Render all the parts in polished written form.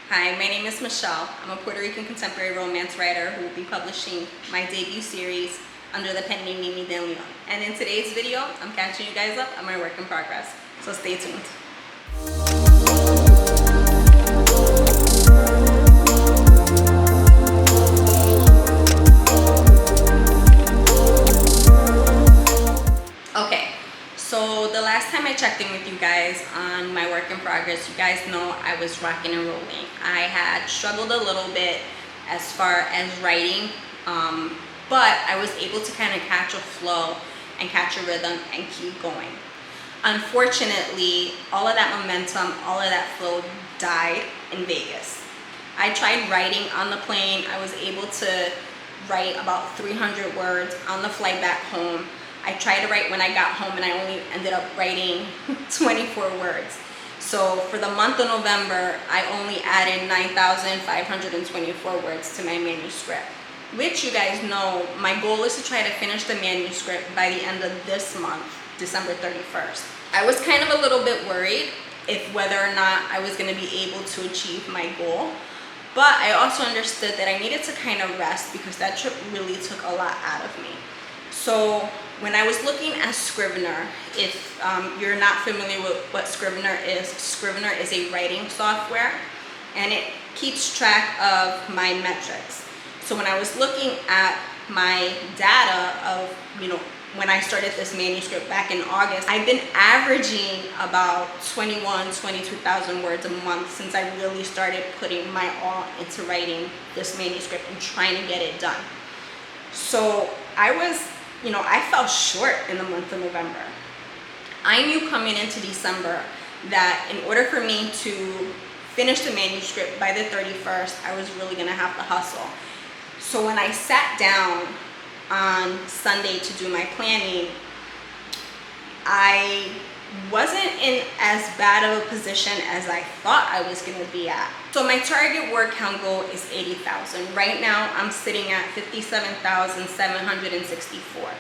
Hi, my name is Michelle. I'm a Puerto Rican contemporary romance writer who will be publishing my debut series under the pen name Mimi de Leon. And in today's video, I'm catching you guys up on my work in progress. So stay tuned. Okay, so the last time I checked in with you guys on my work in progress, you guys know I was rocking and rolling. I had struggled a little bit as far as writing, but I was able to kind of catch a flow and catch a rhythm and keep going. Unfortunately, all of that momentum, all of that flow died in Vegas. I tried writing on the plane. I was able to write about 300 words on the flight back home. I tried to write when I got home and I only ended up writing 24 words. So for the month of November, I only added 9,524 words to my manuscript, which you guys know, my goal is to try to finish the manuscript by the end of this month, December 31st. I was kind of a little bit worried if whether or not I was going to be able to achieve my goal. But I also understood that I needed to kind of rest because that trip really took a lot out of me. So when I was looking at Scrivener, if you're not familiar with what Scrivener is a writing software, and it keeps track of my metrics. So when I was looking at my data of, when I started this manuscript back in August, I've been averaging about 22,000 words a month since I really started putting my all into writing this manuscript and trying to get it done. So I fell short in the month of November. I knew coming into December that in order for me to finish the manuscript by the 31st, I was really gonna have to hustle. So when I sat down on Sunday to do my planning, I wasn't in as bad of a position as I thought I was going to be at. So my target word count goal is 80,000. Right now I'm sitting at 57,764.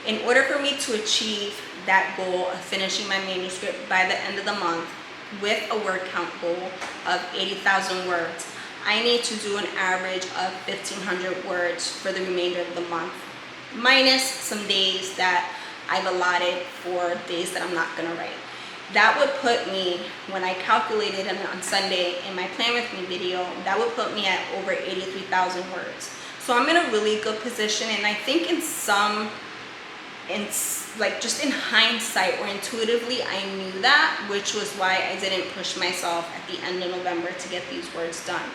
In order for me to achieve that goal of finishing my manuscript by the end of the month with a word count goal of 80,000 words, I need to do an average of 1,500 words for the remainder of the month, minus some days that I've allotted for days that I'm not gonna write. That would put me, when I calculated it on Sunday in my Plan With Me video, that would put me at over 83,000 words. So I'm in a really good position, and I think just in hindsight or intuitively, I knew that, which was why I didn't push myself at the end of November to get these words done.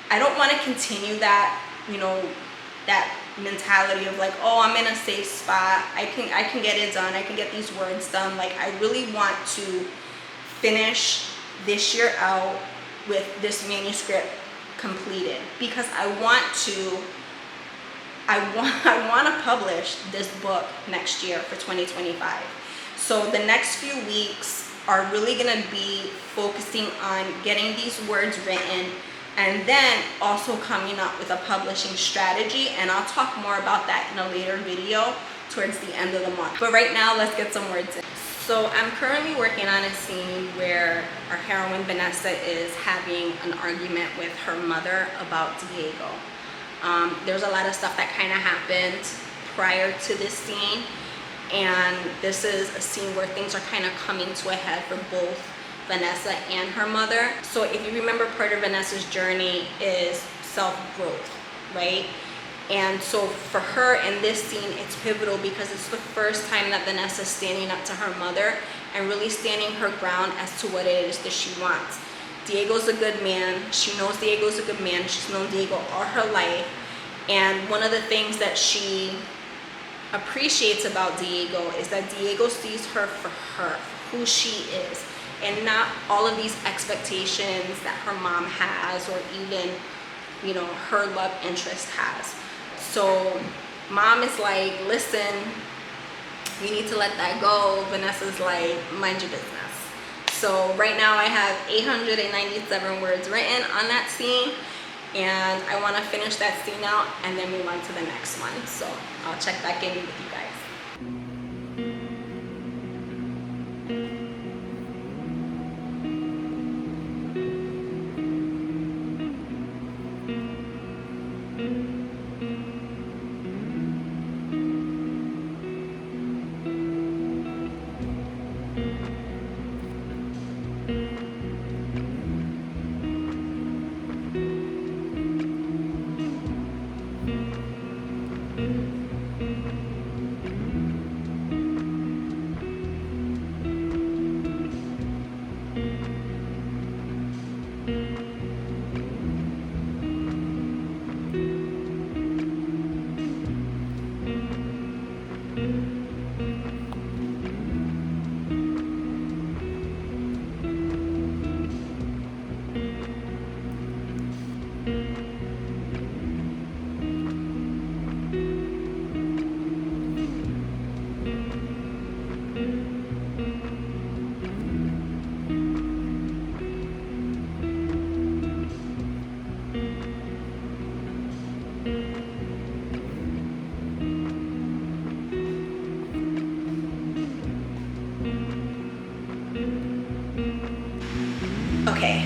I don't want to continue that, that mentality of like, oh, I'm in a safe spot, I can get it done, I can get these words done. Like, I really want to finish this year out with this manuscript completed because I want to publish this book next year for 2025. So the next few weeks are really going to be focusing on getting these words written, and then also coming up with a publishing strategy, and I'll talk more about that in a later video towards the end of the month. But right now, let's get some words in. So I'm currently working on a scene where our heroine Vanessa is having an argument with her mother about Diego. There's a lot of stuff that kind of happened prior to this scene, and this is a scene where things are kind of coming to a head for both Vanessa and her mother. So if you remember, part of Vanessa's journey is self-growth, right? And so for her in this scene, it's pivotal because it's the first time that Vanessa's standing up to her mother and really standing her ground as to what it is that she wants. Diego's a good man. She knows Diego's a good man. She's known Diego all her life. And one of the things that she appreciates about Diego is that Diego sees her for her, who she is, and not all of these expectations that her mom has or even, her love interest has. So mom is like, listen, you need to let that go. Vanessa's like, mind your business. So right now I have 897 words written on that scene, and I want to finish that scene out and then move on to the next one. So I'll check back in with you guys.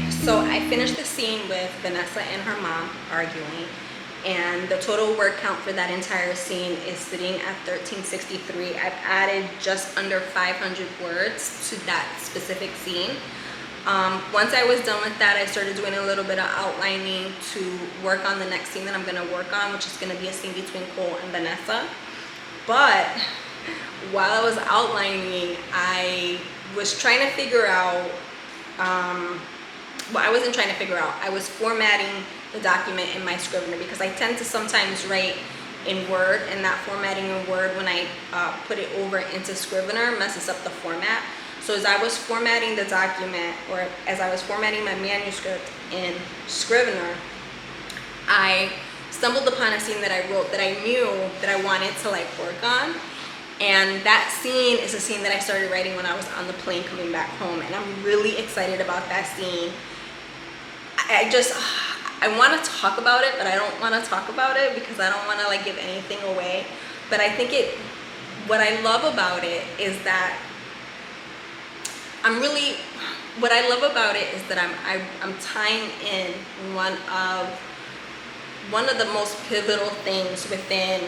So I finished the scene with Vanessa and her mom arguing, and the total word count for that entire scene is sitting at 1363. I've added just under 500 words to that specific scene. Once I was done with that, I started doing a little bit of outlining to work on the next scene that I'm going to work on, which is going to be a scene between Cole and Vanessa. But while I was outlining, I was trying to figure out, well, I wasn't trying to figure out, I was formatting the document in my Scrivener, because I tend to sometimes write in Word, and that formatting in Word, when I put it over into Scrivener, messes up the format. So as I was formatting the document, or as I was formatting my manuscript in Scrivener, I stumbled upon a scene that I wrote that I knew that I wanted to like work on. And that scene is a scene that I started writing when I was on the plane coming back home, and I'm really excited about that scene. I want to talk about it, but I don't want to talk about it because I don't want to like give anything away. But I think what I love about it is that what I love about it is that I'm tying in one of the most pivotal things within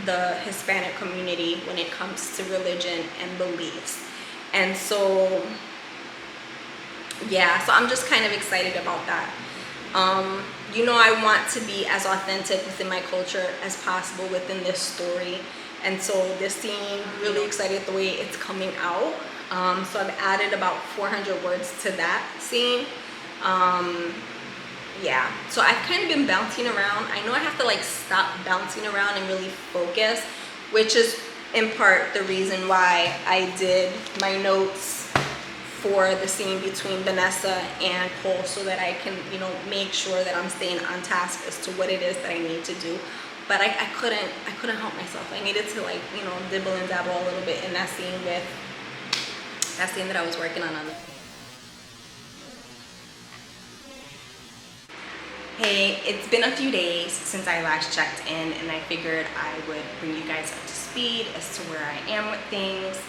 the Hispanic community when it comes to religion and beliefs. And so, yeah, so I'm just kind of excited about that. You know, I want to be as authentic within my culture as possible within this story. And so this scene, really excited the way it's coming out. So I've added about 400 words to that scene. Yeah, so I've kind of been bouncing around. I know I have to like stop bouncing around and really focus, which is in part the reason why I did my notes for the scene between Vanessa and Cole, so that I can, you know, make sure that I'm staying on task as to what it is that I need to do. But I couldn't help myself. I needed to like, you know, dibble and dabble a little bit in that scene that I was working on the. Hey, it's been a few days since I last checked in, and I figured I would bring you guys up to speed as to where I am with things.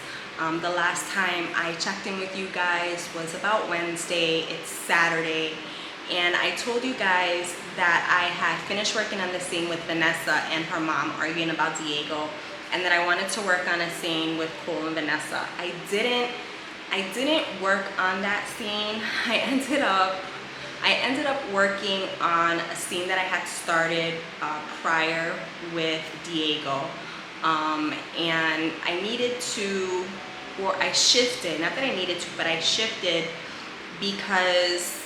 The last time I checked in with you guys was about Wednesday. It's Saturday, and I told you guys that I had finished working on the scene with Vanessa and her mom arguing about Diego, and that I wanted to work on a scene with Cole and Vanessa. I didn't work on that scene. I ended up working on a scene that I had started prior with Diego, and I needed to, or I shifted, not that I needed to, but I shifted because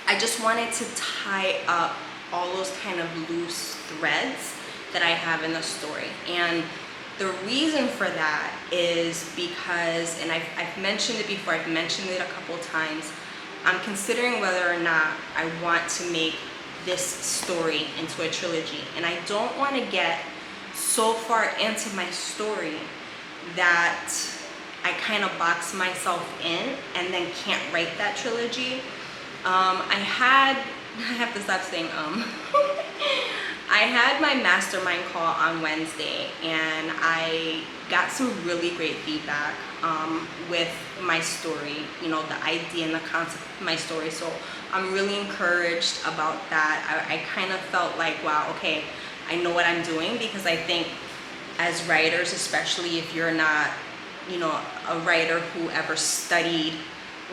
I just wanted to tie up all those kind of loose threads that I have in the story. And the reason for that is because, and I've mentioned it before, I've mentioned it a couple of times, I'm considering whether or not I want to make this story into a trilogy. And I don't want to get so far into my story that I kind of box myself in and then can't write that trilogy. I have to stop saying I had my mastermind call on Wednesday, and I got some really great feedback with my story, you know, the idea and the concept of my story. So I'm really encouraged about that. I kind of felt like, wow, okay, I know what I'm doing, because I think as writers, especially if you're not, you know, a writer who ever studied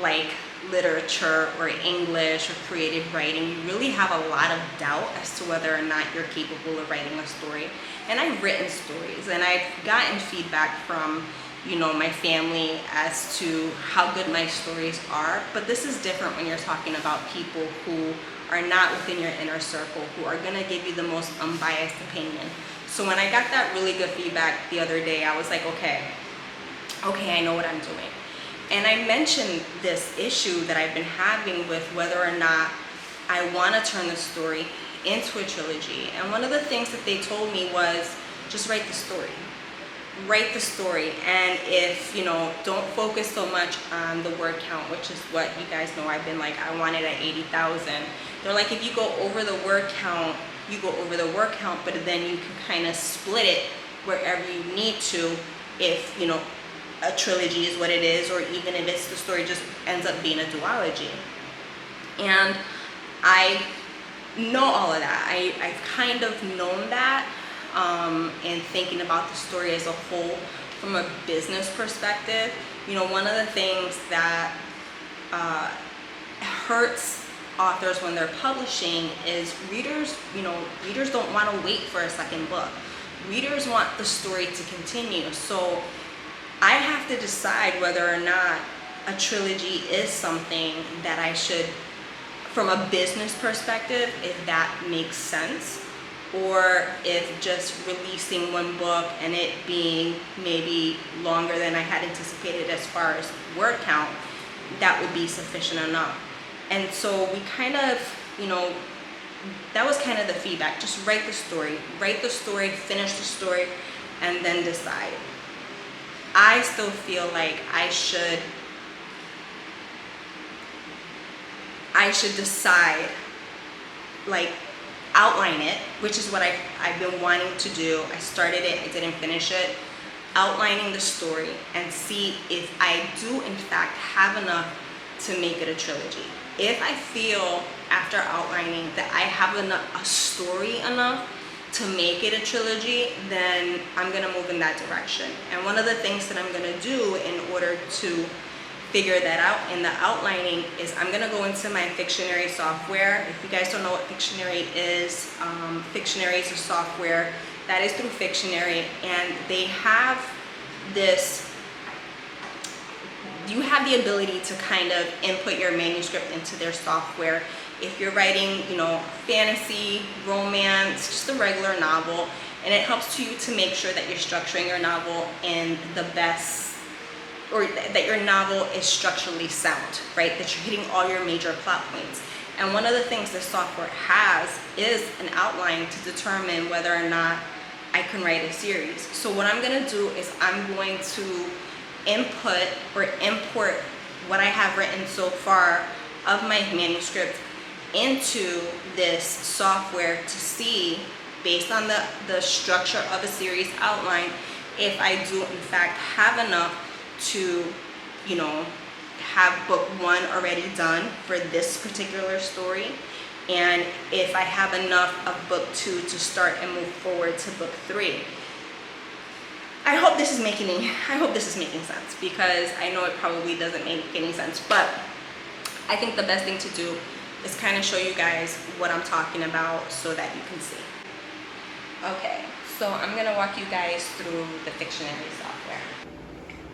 like literature or English or creative writing, you really have a lot of doubt as to whether or not you're capable of writing a story. And I've written stories, and I've gotten feedback from, you know, my family as to how good my stories are. But this is different when you're talking about people who are not within your inner circle, who are going to give you the most unbiased opinion. So when I got that really good feedback the other day, I was like, okay, I know what I'm doing. And I mentioned this issue that I've been having with whether or not I want to turn the story into a trilogy. And one of the things that they told me was, just write the story. Write the story. And if, you know, don't focus so much on the word count, which is what you guys know I've been like, I want it at 80,000. They're like, if you go over the word count, you go over the word count, but then you can kind of split it wherever you need to, if, you know, a trilogy is what it is, or even if it's the story just ends up being a duology. And I know all of that. I've kind of known that, and thinking about the story as a whole from a business perspective. You know, one of the things that hurts authors when they're publishing is readers don't want to wait for a second book. Readers want the story to continue. So I have to decide whether or not a trilogy is something that I should, from a business perspective, if that makes sense, or if just releasing one book and it being maybe longer than I had anticipated as far as word count, that would be sufficient enough. And so we kind of, that was kind of the feedback. Just write the story, finish the story, and then decide. I still feel like I should decide, like, outline it, which is what I've been wanting to do. I started it, I didn't finish it. Outlining the story and see if I do in fact have enough to make it a trilogy. If I feel after outlining that I have a story enough to make it a trilogy, then I'm gonna move in that direction. And one of the things that I'm gonna do in order to figure that out in the outlining is I'm gonna go into my Fictionary software. If you guys don't know what Fictionary is a software that is through Fictionary, and they have this, you have the ability to kind of input your manuscript into their software. If you're writing, fantasy, romance, just a regular novel, and it helps you to make sure that you're structuring your novel in the best, or that your novel is structurally sound, right? That you're hitting all your major plot points. And one of the things this software has is an outline to determine whether or not I can write a series. So what I'm gonna do is I'm going to input or import what I have written so far of my manuscript into this software to see, based on the structure of a series outline, if I do in fact have enough to, have book one already done for this particular story, and if I have enough of book two to start and move forward to book three. I hope this is making sense, because I know it probably doesn't make any sense, but I think the best thing to do is kind of show you guys what I'm talking about so that you can see. Okay, so I'm gonna walk you guys through the Fictionary software.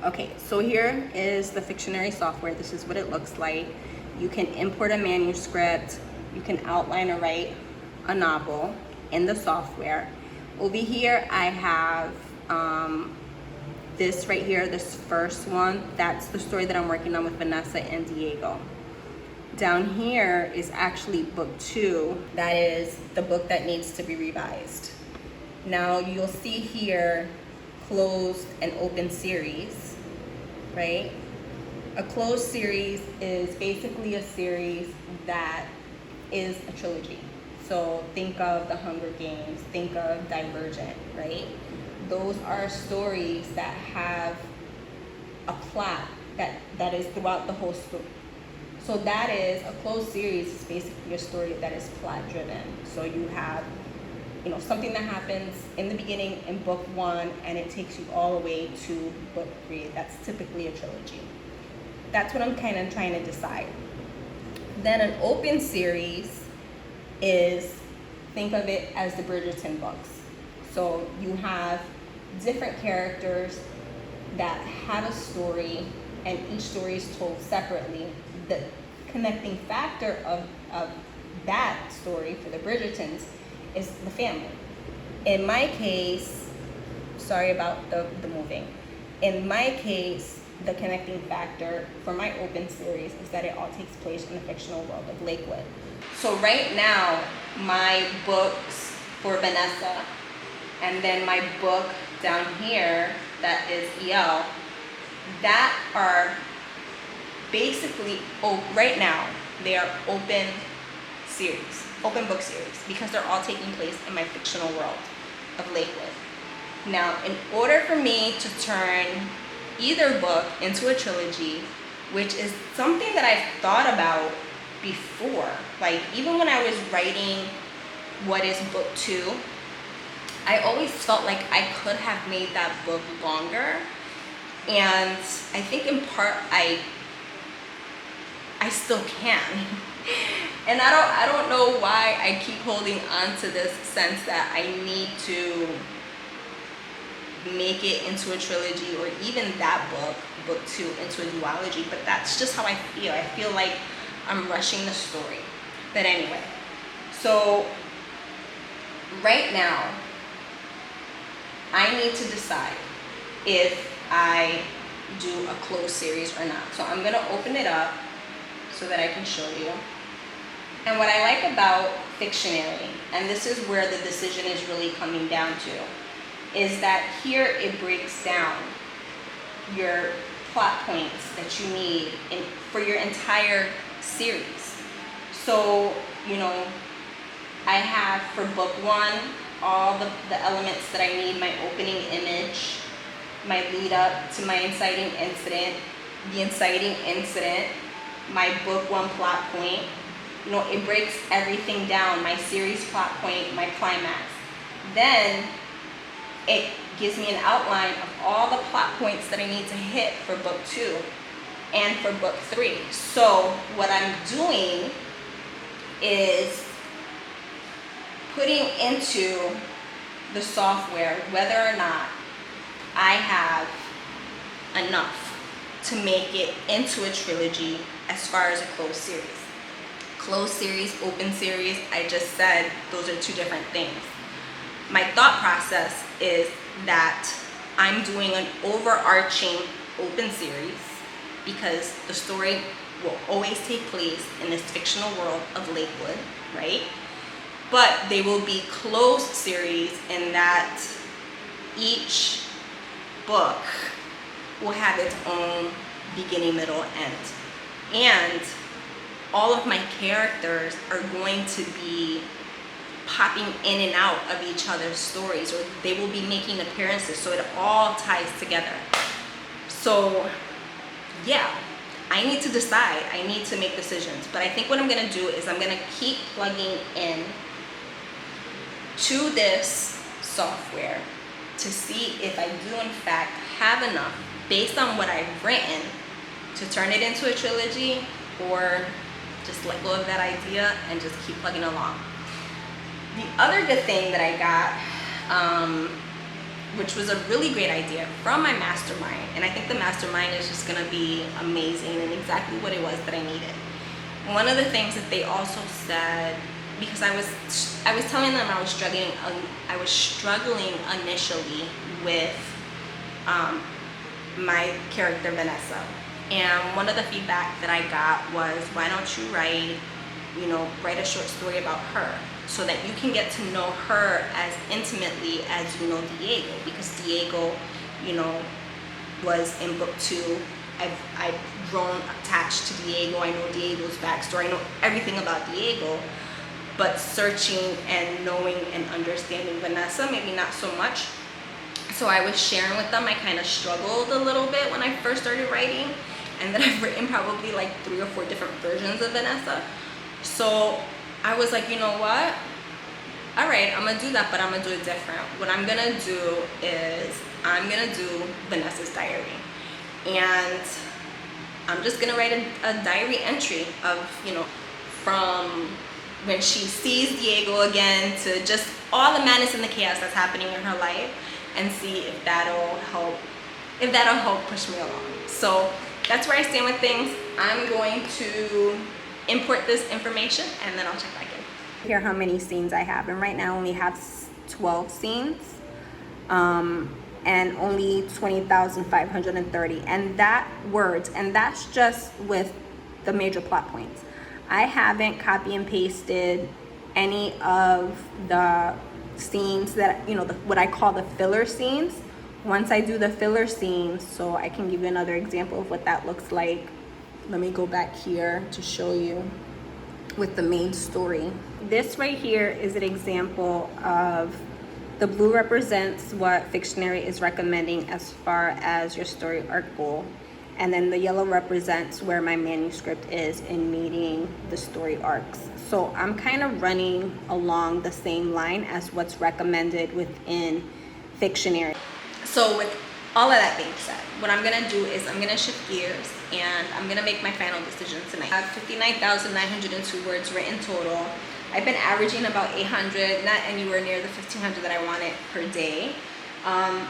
Okay, so here is the Fictionary software. This is what it looks like. You can import a manuscript, you can outline or write a novel in the software. Over here I have this right here, this first one. That's the story that I'm working on with Vanessa and Diego. Down here is actually book two. That is the book that needs to be revised. Now you'll see here closed and open series, right? A closed series is basically a series that is a trilogy. So think of The Hunger Games, think of Divergent, right? Those are stories that have a plot that is throughout the whole story. So that is, a closed series is basically a story that is plot driven. So you have, something that happens in the beginning in book one and it takes you all the way to book three. That's typically a trilogy. That's what I'm kind of trying to decide. Then an open series is, think of it as the Bridgerton books. So you have different characters that have a story, and each story is told separately. The connecting factor of that story for the Bridgertons is the family. In my case, sorry about the moving. In my case, the connecting factor for my open series is that it all takes place in the fictional world of Lakewood. So right now, my books for Vanessa, and then my book down here that is EL, that are basically, right now, they are open series, open book series, because they're all taking place in my fictional world of Lakewood. Now, in order for me to turn either book into a trilogy, which is something that I've thought about before. Like, even when I was writing what is book 2, I always felt like I could have made that book longer. And I think in part I still can. And I don't know why I keep holding on to this sense that I need to make it into a trilogy, or even that book 2, into a duology, but that's just how I feel. I feel like I'm rushing the story. But anyway, so right now I need to decide if I do a closed series or not. So I'm gonna open it up so that I can show you. And what I like about Fictionary, and this is where the decision is really coming down to, is that here it breaks down your plot points that you need for your entire series. So, you know, I have for book 1 all the elements that I need: my opening image, my lead up to my inciting incident, the inciting incident, my book 1 plot point. You know, it breaks everything down: my series plot point, my climax. Then it gives me an outline of all the plot points that I need to hit for book 2 and for book 3. So what I'm doing is putting into the software whether or not I have enough to make it into a trilogy as far as a closed series. Closed series, open series, I just said those are two different things. My thought process is that I'm doing an overarching open series because the story will always take place in this fictional world of Lakewood, right? But they will be closed series in that each book will have its own beginning, middle, end. And all of my characters are going to be popping in and out of each other's stories, or they will be making appearances, so it all ties together. So yeah, I need to decide. I need to make decisions. But I think what I'm going to do is I'm going to keep plugging in to this software to see if I do in fact have enough, based on what I've written, to turn it into a trilogy, or just let go of that idea and just keep plugging along. The other good thing that I got, which was a really great idea from my mastermind, and I think the mastermind is just gonna be amazing and exactly what it was that I needed. One of the things that they also said, because I was telling them I was struggling initially with my character Vanessa, and one of the feedback that I got was, why don't you write a short story about her, so that you can get to know her as intimately as you know Diego, because Diego, was in book 2. I've grown attached to Diego. I know Diego's backstory. I know everything about Diego, but searching and knowing and understanding Vanessa, maybe not so much. So I was sharing with them I kind of struggled a little bit when I first started writing, and that I've written probably like 3 or 4 different versions of Vanessa. So I was like, you know what? All right, I'm gonna do that, but I'm gonna do it different. What I'm gonna do is I'm gonna do Vanessa's diary. And I'm just gonna write a diary entry of, from when she sees Diego again to just all the madness and the chaos that's happening in her life, and see if that'll help push me along. So that's where I stand with things. I'm going to import this information and then I'll check back in. Here how many scenes I have, and right now I only have 12 scenes, and only 20,530, and that's just with the major plot points. I haven't copy and pasted any of the scenes that, what I call the filler scenes. Once I do the filler scenes, so I can give you another example of what that looks like. Let me go back here to show you with the main story. This right here is an example of the blue represents what Fictionary is recommending as far as your story arc goal. and then the yellow represents where my manuscript is in meeting the story arcs. So I'm kind of running along the same line as what's recommended within Fictionary. So with all of that being said, what I'm gonna do is I'm gonna shift gears and I'm gonna make my final decision tonight. I have 59,902 words written total. I've been averaging about 800, not anywhere near the 1,500 that I wanted per day.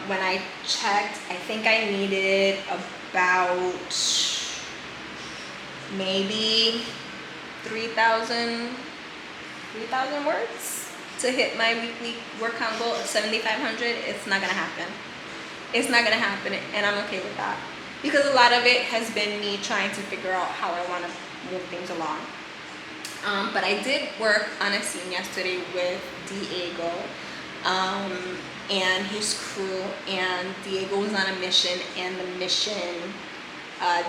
When I checked, I think I needed about maybe 3,000 words to hit my weekly word count goal of 7,500. It's not gonna happen. It's not gonna happen, and I'm okay with that, because a lot of it has been me trying to figure out how I want to move things along. But I did work on a scene yesterday with Diego and his crew, and Diego was on a mission, and the mission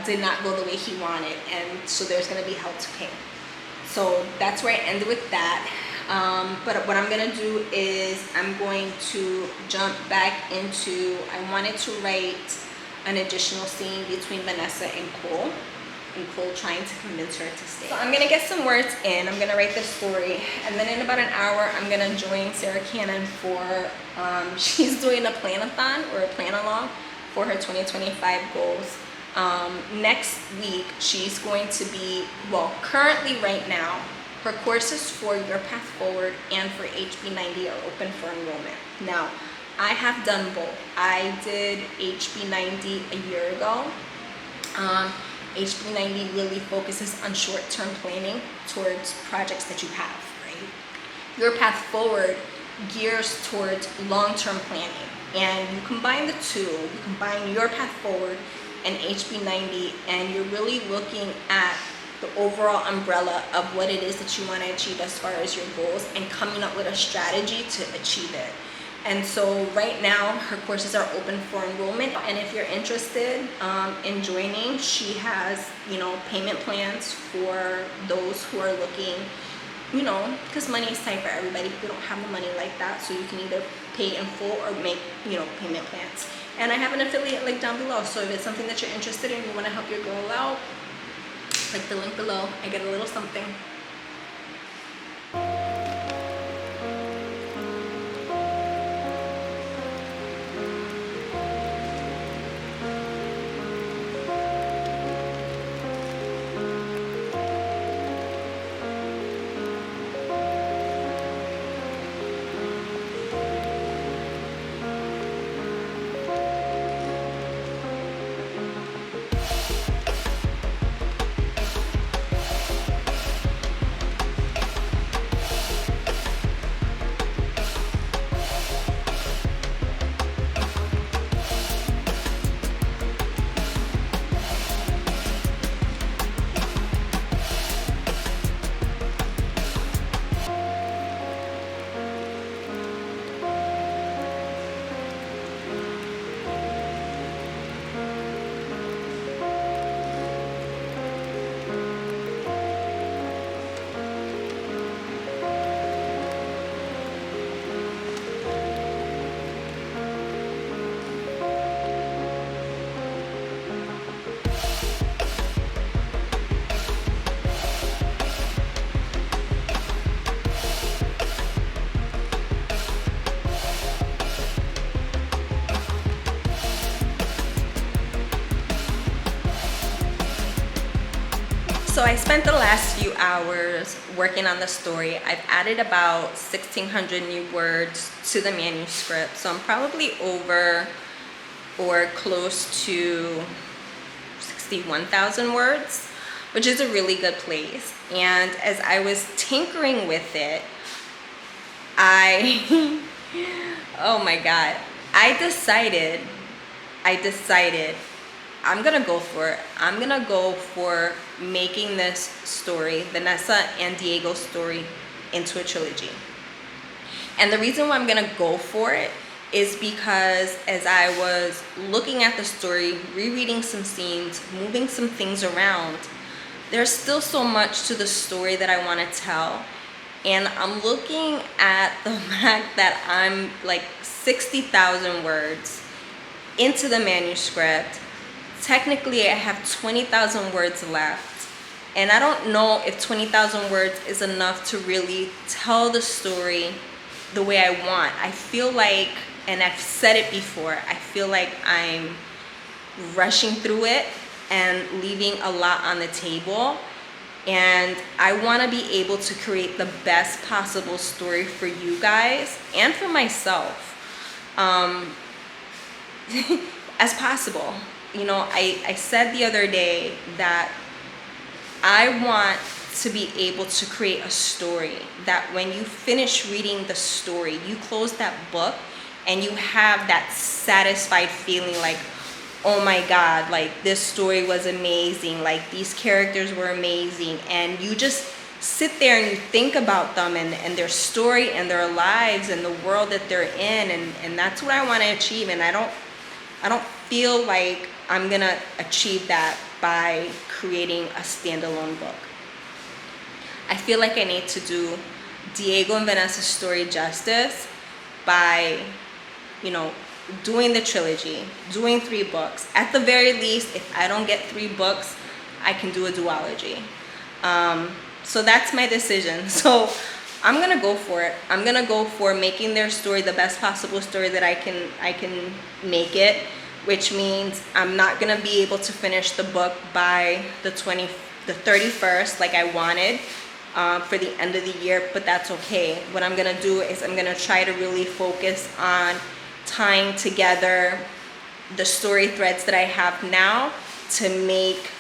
did not go the way he wanted, and so there's going to be hell to pay. So that's where I ended with that. But what I'm going to do is I'm going to jump back into, I wanted to write an additional scene between Vanessa and Cole trying to convince her to stay. So I'm gonna get some words in, I'm gonna write this story, and then in about an hour I'm gonna join Sarah Cannon for, she's doing a planathon or a plan-along for her 2025 goals. Next week she's going to be, well, currently right now, her courses for Your Path Forward and for HB90 are open for enrollment. Now, I have done both. I did HB90 a year ago. HB90 really focuses on short-term planning towards projects that you have, right? Your Path Forward gears towards long-term planning. And you combine the two, you combine Your Path Forward and HB90, and you're really looking at the overall umbrella of what it is that you want to achieve as far as your goals and coming up with a strategy to achieve it. And so right now her courses are open for enrollment, and if you're interested in joining, she has, you know, payment plans for those who are looking, you know, because money is tight for everybody. People don't have the money like that, so you can either pay in full or make, you know, payment plans. And I have an affiliate link down below, so if it's something that you're interested in, you want to help your girl out, click the link below. I get a little something. So I spent the last few hours working on the story. I've added about 1,600 new words to the manuscript. So I'm probably over or close to 61,000 words, which is a really good place. And as I was tinkering with it, oh my God, I decided I'm gonna go for it. I'm gonna go for making this story, Vanessa and Diego's story, into a trilogy. And the reason why I'm gonna go for it is because as I was looking at the story, rereading some scenes, moving some things around, there's still so much to the story that I want to tell. And I'm looking at the fact that I'm like 60,000 words into the manuscript, technically I have 20,000 words left, and I don't know if 20,000 words is enough to really tell the story the way I want. I feel like, and I've said it before, I feel like I'm rushing through it and leaving a lot on the table, and I want to be able to create the best possible story for you guys and for myself as possible. You know, I said the other day that I want to be able to create a story that when you finish reading the story, you close that book and you have that satisfied feeling like, oh my God, like this story was amazing, like these characters were amazing, and you just sit there and you think about them and their story and their lives and the world that they're in, and that's what I want to achieve. And I don't feel like I'm gonna achieve that by creating a standalone book. I feel like I need to do Diego and Vanessa's story justice by, you know, doing the trilogy, doing 3 books. At the very least, if I don't get 3 books, I can do a duology. So that's my decision. So I'm gonna go for it. I'm gonna go for making their story the best possible story that I can make it, which means I'm not gonna be able to finish the book by the 31st like I wanted for the end of the year, but that's okay. What I'm gonna do is I'm gonna try to really focus on tying together the story threads that I have now to make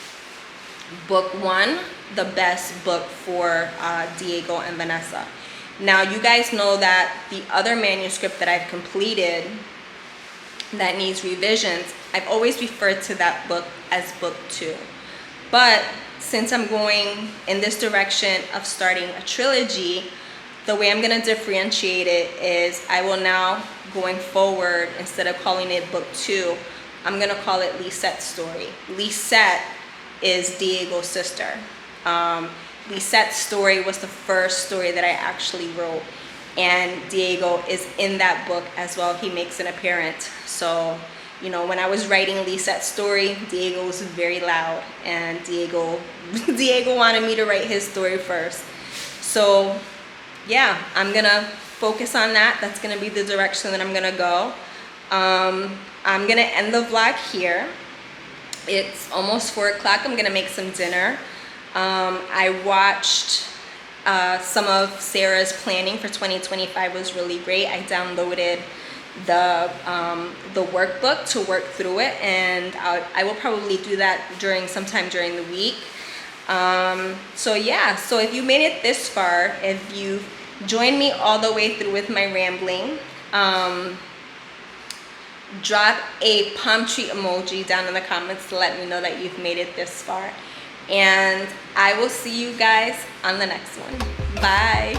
book 1 the best book for Diego and Vanessa. Now, you guys know that the other manuscript that I've completed that needs revisions, I've always referred to that book as book 2. But since I'm going in this direction of starting a trilogy, the way I'm going to differentiate it is I will now, going forward, instead of calling it book 2, I'm going to call it Lisette's story. Lisette is Diego's sister. Lisette's story was the first story that I actually wrote, and Diego is in that book as well. He makes an appearance. So, you know, when I was writing Lisette's story, Diego was very loud, and Diego wanted me to write his story first. So yeah, I'm gonna focus on that. That's gonna be the direction that I'm gonna go. I'm gonna end the vlog here. It's almost 4 o'clock. I'm gonna make some dinner. I watched some of Sarah's planning for 2025. Was really great. I downloaded the workbook to work through it, and I will probably do that sometime during the week. So yeah, so if you made it this far, if you joined me all the way through with my rambling, drop a palm tree emoji down in the comments to let me know that you've made it this far. And I will see you guys on the next one. Bye.